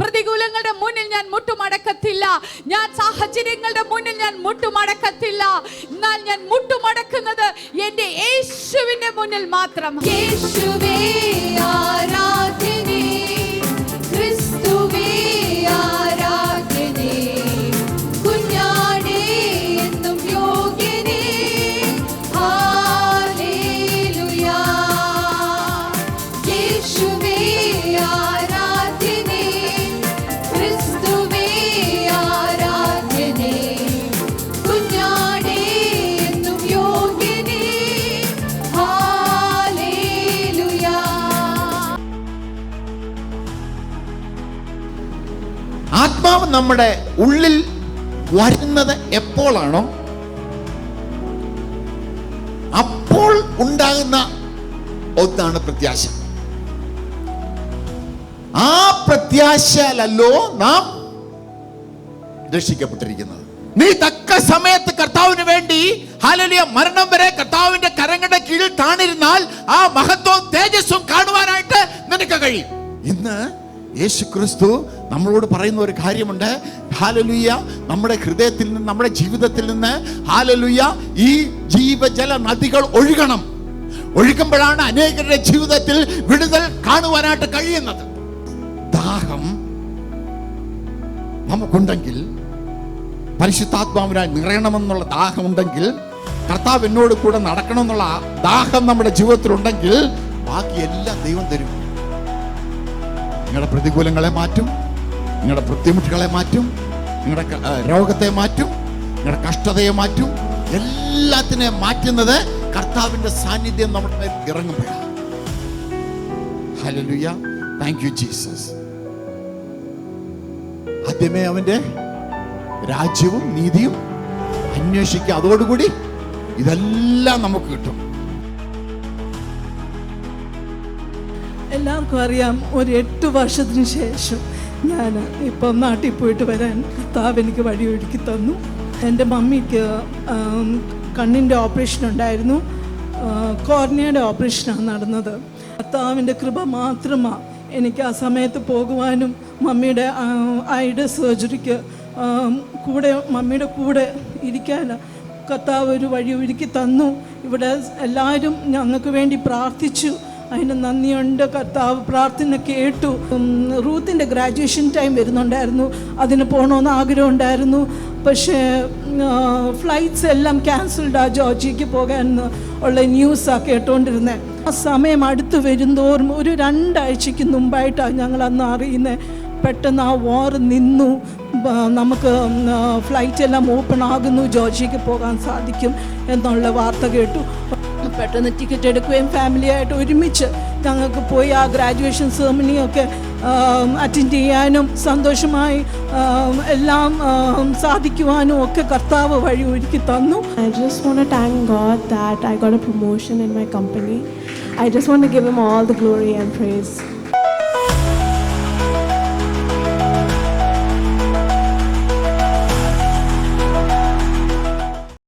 പ്രതികൂലങ്ങളുടെ മുന്നിൽ ഞാൻ മുട്ടുമടക്കത്തില്ല. ഞാൻ സാഹചര്യങ്ങളുടെ മുന്നിൽ ഞാൻ മുട്ടുമടക്കത്തില്ല. എന്നാൽ ഞാൻ മുട്ടുമടക്കുന്നത് എന്റെ യേശുവിന്റെ മുന്നിൽ മാത്രം. യേശുവേ ആരാധനേ, ക്രിസ്തുവേ ആരാധനേ, കുഞ്ഞാടേ എന്നും യോഗ്യനേ. ഹല്ലേലൂയ. യേശുവേ ആരാധനേ, ക്രിസ്തുവേ ആരാധനേ, കുഞ്ഞാടേ എന്നും യോഗ്യനേ. ഹല്ലേലൂയ. ആത്മാവ് നമ്മുടെ ഉള്ളിൽ വരുന്നത് എപ്പോഴാണോ അപ്പോൾ ഉണ്ടാകുന്ന ഒന്നാണ് പ്രത്യാശ. ആ പ്രത്യാശയിലല്ലോ നാം രക്ഷിക്കപ്പെട്ടിരിക്കുന്നത്. നീ തക്ക സമയത്ത് കർത്താവിന് വേണ്ടി ഹല്ലേലൂയ മരണം വരെ കർത്താവിന്റെ കരങ്ങളുടെ കീഴിൽ താണിരുന്നാൽ ആ മഹത്വവും തേജസ്സും കാണുവാനായിട്ട് നിനക്ക് കഴിയും. ഇന്ന് യേശു ക്രിസ്തു നമ്മളോട് പറയുന്ന ഒരു കാര്യമുണ്ട്. ഹല്ലേലൂയ, നമ്മുടെ ഹൃദയത്തിൽ നിന്ന്, നമ്മുടെ ജീവിതത്തിൽ നിന്ന് ഹല്ലേലൂയ ഈ ജീവജല നദികൾ ഒഴുകണം. ഒഴുകുമ്പോഴാണ് അനേകരുടെ ജീവിതത്തിൽ വിടുതൽ കാണുവാനായിട്ട് കഴിയുന്നത്. ദാഹം നമുക്കുണ്ടെങ്കിൽ, പരിശുദ്ധാത്മാവിനാൽ നിറയണമെന്നുള്ള ദാഹമുണ്ടെങ്കിൽ, കർത്താവ് എന്നോട് കൂടെ നടക്കണമെന്നുള്ള ദാഹം നമ്മുടെ ജീവിതത്തിലുണ്ടെങ്കിൽ ബാക്കി എല്ലാം ദൈവം തരും. നിങ്ങളുടെ പ്രതികൂലങ്ങളെ മാറ്റും, നിങ്ങളുടെ ബുദ്ധിമുട്ടുകളെ മാറ്റും, നിങ്ങളുടെ രോഗത്തെ മാറ്റും, നിങ്ങളുടെ കഷ്ടതയെ മാറ്റും. എല്ലാത്തിനെയും മാറ്റുന്നത് കർത്താവിന്റെ സാന്നിധ്യം നമ്മുടെ മേൽ ഇറങ്ങുമ്പോഴാണ്. Hallelujah, thank you Jesus. ആദ്യമേ അവന്റെ രാജ്യവും നീതിയും അന്വേഷിക്കുക, അതോടുകൂടി ഇതെല്ലാം നമുക്ക് കിട്ടും. എല്ലാവർക്കും അറിയാം, ഒരു 8 വർഷത്തിന് ശേഷം ഞാൻ ഇപ്പം നാട്ടിൽ പോയിട്ട് വരാൻ കർത്താവ് എനിക്ക് വഴിയൊരുക്കി തന്നു. എൻ്റെ മമ്മിക്ക് കണ്ണിൻ്റെ ഓപ്പറേഷൻ ഉണ്ടായിരുന്നു. കോർണിയയുടെ ഓപ്പറേഷനാണ് നടന്നത്. കർത്താവിൻ്റെ കൃപ മാത്രമാണ് എനിക്ക് ആ സമയത്ത് പോകുവാനും മമ്മിയുടെ ഐയുടെ സർജറിക്ക് മമ്മിയുടെ കൂടെ ഇരിക്കാൻ കർത്താവ് ഒരു വഴി ഒരുക്കി തന്നു. ഇവിടെ എല്ലാവരും ഞങ്ങൾക്ക് വേണ്ടി പ്രാർത്ഥിച്ചു. അതിന് നന്ദിയുണ്ട്. കർത്താവ് പ്രാർത്ഥന കേട്ടു. റൂത്തിൻ്റെ ഗ്രാജുവേഷൻ ടൈം വരുന്നുണ്ടായിരുന്നു. അതിന് പോകണമെന്ന് ആഗ്രഹം ഉണ്ടായിരുന്നു. പക്ഷേ ഫ്ലൈറ്റ്സ് എല്ലാം ക്യാൻസൽഡാണ് ജോർജിയയ്ക്ക് പോകാൻ ഉള്ള ന്യൂസാണ് കേട്ടുകൊണ്ടിരുന്നത്. ആ സമയം അടുത്ത് വരുന്തോറും ഒരു 2 ആഴ്ചയ്ക്ക് മുമ്പായിട്ടാണ് ഞങ്ങൾ അന്ന് അറിയുന്നത്. പെട്ടെന്ന് ആ വാർ നിന്നു. നമുക്ക് ഫ്ലൈറ്റ് എല്ലാം ഓപ്പൺ ആകുന്നു, ജോർജിയയ്ക്ക് പോകാൻ സാധിക്കും എന്നുള്ള വാർത്ത കേട്ടു. പെട്ടെന്ന് ടിക്കറ്റ് എടുക്കുകയും ഫാമിലിയായിട്ട് ഒരുമിച്ച് ഞങ്ങൾക്ക് പോയി ആ ഗ്രാജുവേഷൻ സെറമണിയൊക്കെ അറ്റൻഡ് ചെയ്യാനും സന്തോഷമായി എല്ലാം സാധിക്കുവാനും ഒക്കെ കർത്താവ് വഴി ഒരുക്കി തന്നു. I just want to thank God that I got a promotion in my company. I just want to give him all the glory and praise.